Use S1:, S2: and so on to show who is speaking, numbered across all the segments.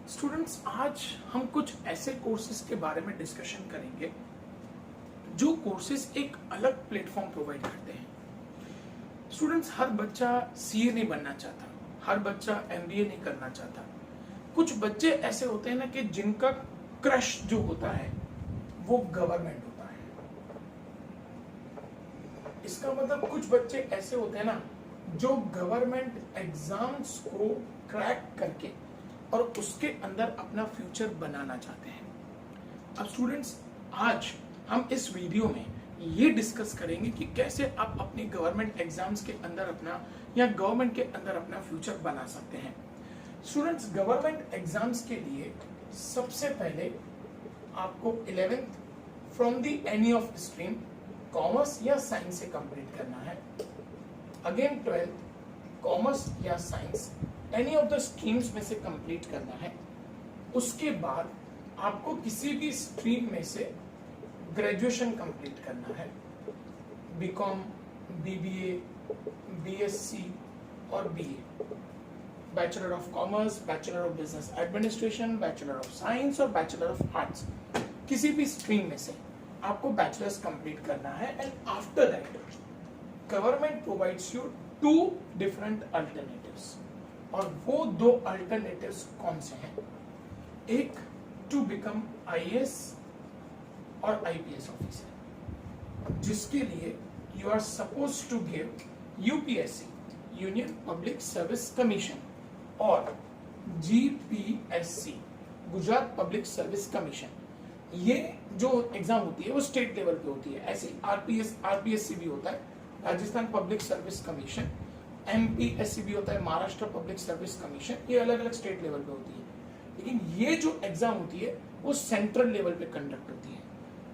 S1: Students, आज हम कुछ ऐसे कोर्सेज के बारे में डिस्कशन करेंगे जो कोर्सेज एक अलग प्लेटफॉर्म प्रोवाइड करते हैं। स्टूडेंट्स, हर बच्चा सीए नहीं बनना चाहता, हर बच्चा एमबीए नहीं करना चाहता। कुछ बच्चे ऐसे होते हैं ना कि जिनका क्रश जो होता है वो गवर्नमेंट होता है। इसका मतलब कुछ बच्चे ऐसे होते हैं ना जो गवर्नमेंट एग्जाम्स को क्रैक करके और उसके अंदर अपना फ्यूचर बनाना चाहते हैं। अब स्टूडेंट्स, आज हम इस वीडियो में ये डिस्कस करेंगे कि कैसे आप अपनी गवर्नमेंट एग्जाम्स के अंदर अपना या गवर्नमेंट के अंदर अपना फ्यूचर बना सकते हैं। स्टूडेंट्स, गवर्नमेंट एग्जाम्स के लिए सबसे पहले आपको 11th from the any of stream commerce या साइंस से कंप्लीट करना है। अगेन 12th कॉमर्स या science any of the streams में से कंप्लीट करना है। उसके बाद आपको किसी भी स्ट्रीम में से ग्रेजुएशन कंप्लीट करना है। बीकॉम, बीबीए, बीएससी और BA, bachelor of commerce, bachelor of business administration, bachelor of science और बैचलर ऑफ आर्ट्स, किसी भी स्ट्रीम में से आपको बैचलर्स कंप्लीट करना है। And after that government provides you 2 different alternatives. और वो 2 अल्टरनेटिव्स कौन से हैं? एक, टू बिकम आईएएस और आईपीएस ऑफिसर, जिसके लिए you are supposed to give UPSC, Union Public Service Commission, और GPSC, Gujarat Public Service Commission. ये जो एग्जाम होती है वो स्टेट लेवल पे होती है। ऐसे आरपीएससी भी होता है, Rajasthan public Service commission, MPSC भी होता है, महाराष्ट्र पब्लिक सर्विस कमीशन। ये अलग अलग स्टेट लेवल पे होती है। लेकिन ये जो एग्जाम होती है वो सेंट्रल लेवल पे कंडक्ट होती है।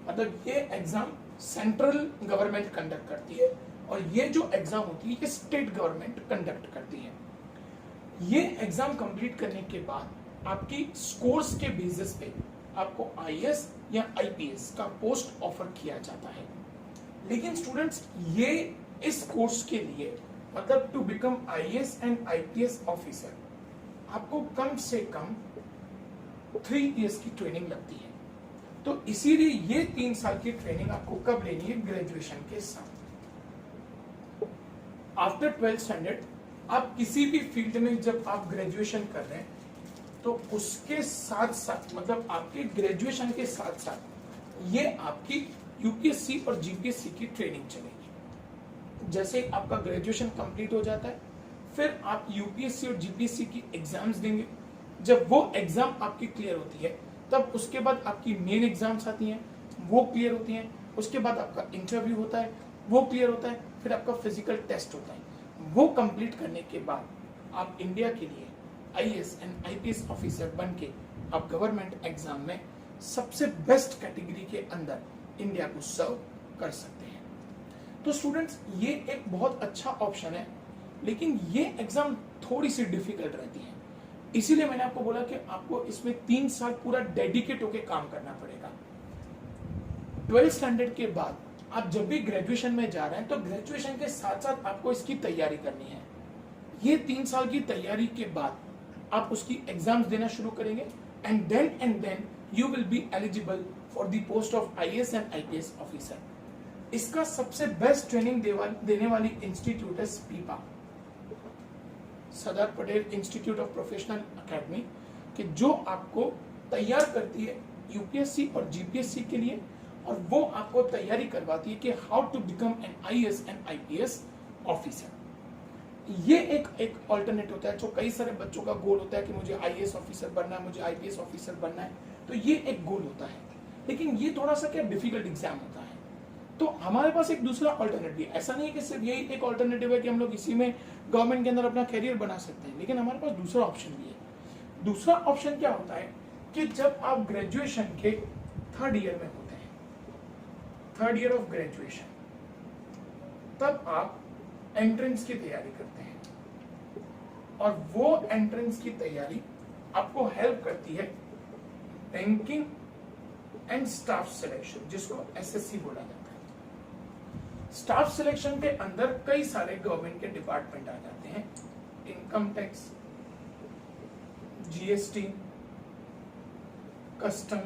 S1: मतलब ये एग्जाम सेंट्रल गवर्नमेंट कंडक्ट करती है और ये जो एग्जाम होती है ये स्टेट गवर्नमेंट कंडक्ट करती है। ये एग्जाम कंप्लीट करने के बाद आपकी स्कोर्स के बेसिस पे आपको आईएएस या आईपीएस का पोस्ट ऑफर किया जाता है। लेकिन स्टूडेंट्स, ये इस कोर्स के लिए मतलब to become IAS and IPS officer आपको कम से कम 3 इयर्स की ट्रेनिंग लगती है। तो इसीलिए ये 3 साल की ट्रेनिंग आपको कब लेनी है? ग्रेजुएशन के साथ। आफ्टर 12th स्टैंडर्ड आप किसी भी फील्ड में जब आप ग्रेजुएशन कर रहे हैं तो उसके साथ साथ मतलब आपके ग्रेजुएशन के साथ साथ ये आपकी यूपीएससी और जीपीएससी की ट्रेनिंग चलेगी। जैसे आपका ग्रेजुएशन कंप्लीट हो जाता है फिर आप यूपीएससी और जीपीएससी की एग्जाम्स देंगे। जब वो एग्जाम आपकी क्लियर होती है तब उसके बाद आपकी मेन एग्जाम्स आती हैं, वो क्लियर होती हैं। उसके बाद आपका इंटरव्यू होता है, वो क्लियर होता है। फिर आपका फिजिकल टेस्ट होता है। वो कंप्लीट करने के बाद आप इंडिया के लिए आईएएस एंड आईपीएस ऑफिसर बन के आप गवर्नमेंट एग्जाम में सबसे बेस्ट कैटेगरी के अंदर इंडिया को सर्व कर सकते हैं। तो स्टूडेंट्स, ये एक बहुत अच्छा ऑप्शन है, लेकिन ये एग्जाम थोड़ी सी डिफिकल्ट रहती है। इसीलिए मैंने आपको बोला कि आपको इसमें 3 साल पूरा डेडिकेट होकर काम करना पड़ेगा। 12th स्टैंडर्ड के बाद आप जब भी ग्रेजुएशन में जा रहे हैं तो ग्रेजुएशन के साथ साथ आपको इसकी तैयारी करनी है। ये 3 साल की तैयारी के बाद आप उसकी एग्जाम्स देना शुरू करेंगे and then you will be eligible for the post of IAS and IPS officer. इसका सबसे बेस्ट ट्रेनिंग देने वाली इंस्टीट्यूट है SPIPA, Sardar Patel Institute of Professional Academy, कि जो आपको तैयार करती है यूपीएससी और जीपीएससी के लिए और वो आपको तैयारी करवाती है कि how to become an IAS and IPS officer. ये एक ऑल्टरनेट होता है। जो कई सारे बच्चों का गोल होता है कि मुझे आईएएस ऑफिसर बनना है, मुझे आईपीएस ऑफिसर बनना है, तो ये एक गोल होता है। लेकिन ये थोड़ा सा क्या डिफिकल्ट एग्जाम होता है। तो हमारे पास एक दूसरा ऑल्टरनेटिव है। ऐसा नहीं है कि सिर्फ यही एक ऑल्टरनेटिव है कि हम लोग इसी में गवर्नमेंट के अंदर अपना करियर बना सकते हैं, लेकिन हमारे पास दूसरा ऑप्शन भी है। दूसरा ऑप्शन क्या होता है कि जब आप ग्रेजुएशन के 3rd ईयर में होते हैं, 3rd ईयर ऑफ ग्रेजुएशन, तब आप एंट्रेंस की तैयारी करते हैं और वो एंट्रेंस की तैयारी आपको हेल्प करती है बैंकिंग एंड स्टाफ सिलेक्शन, जिसको एसएससी बोला जाता है। स्टाफ सिलेक्शन के अंदर कई सारे गवर्नमेंट के डिपार्टमेंट आ जाते हैं। इनकम टैक्स, जीएसटी, कस्टम,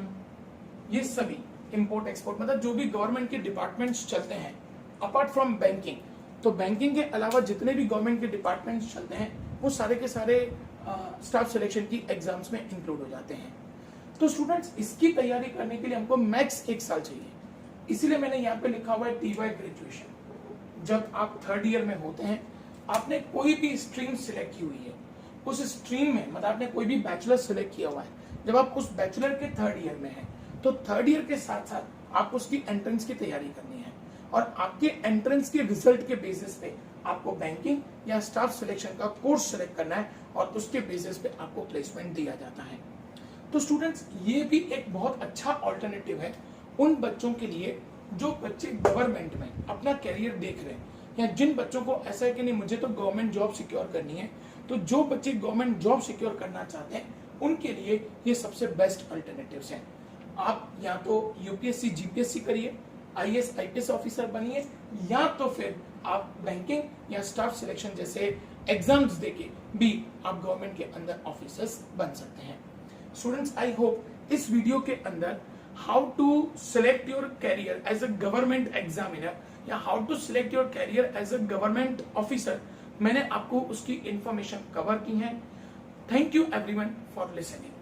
S1: ये सभी इंपोर्ट एक्सपोर्ट, मतलब जो भी गवर्नमेंट के डिपार्टमेंट्स चलते हैं अपार्ट फ्रॉम बैंकिंग, तो बैंकिंग के अलावा जितने भी गवर्नमेंट के डिपार्टमेंट्स चलते हैं वो सारे के सारे स्टाफ सिलेक्शन की एग्जाम्स में इंक्लूड हो जाते हैं। तो स्टूडेंट्स, इसकी तैयारी करने के लिए हमको मैक्स 1 साल चाहिए, इसीलिए मैंने यहाँ पे लिखा हुआ है TY ग्रेजुएशन। जब आप 3rd ईयर में होते हैं, आपने कोई भी स्ट्रीम सिलेक्ट की हुई है, उस स्ट्रीम में मतलब आपने कोई भी बैचलर सिलेक्ट किया हुआ है, जब आप उस बैचलर के 3rd ईयर में हैं, तो 3rd ईयर के साथ साथ आप उसकी एंट्रेंस की तैयारी करनी है, और आपके एंट्रेंस के रिजल्ट के बेसिस पे आपको बैंकिंग या स्टाफ सिलेक्शन का कोर्स सिलेक्ट करना है, और उसके बेसिस पे आपको प्लेसमेंट दिया जाता है। तो स्टूडेंट्स, ये भी एक बहुत अच्छा ऑल्टरनेटिव है उन बच्चों के लिए जो बच्चे गवर्नमेंट में अपना करियर देख रहे हैं, या जिन बच्चों को ऐसा है कि नहीं मुझे तो गवर्नमेंट जॉब सिक्योर करनी है। तो जो बच्चे गवर्नमेंट जॉब सिक्योर करना चाहते हैं उनके लिए ये सबसे बेस्ट अल्टरनेटिव्स हैं। आप या तो यूपीएससी जीपीएससी करिए, IAS IPS ऑफिसर बनिए, या तो फिर आप बैंकिंग या स्टाफ सिलेक्शन जैसे एग्जाम्स देके भी आप गवर्नमेंट के अंदर ऑफिसर्स बन सकते हैं। स्टूडेंट्स, आई होप इस वीडियो के अंदर how to select your career as a government examiner या how to select your career as a government officer, मैंने आपको उसकी इंफॉर्मेशन कवर की है। Thank you everyone for listening.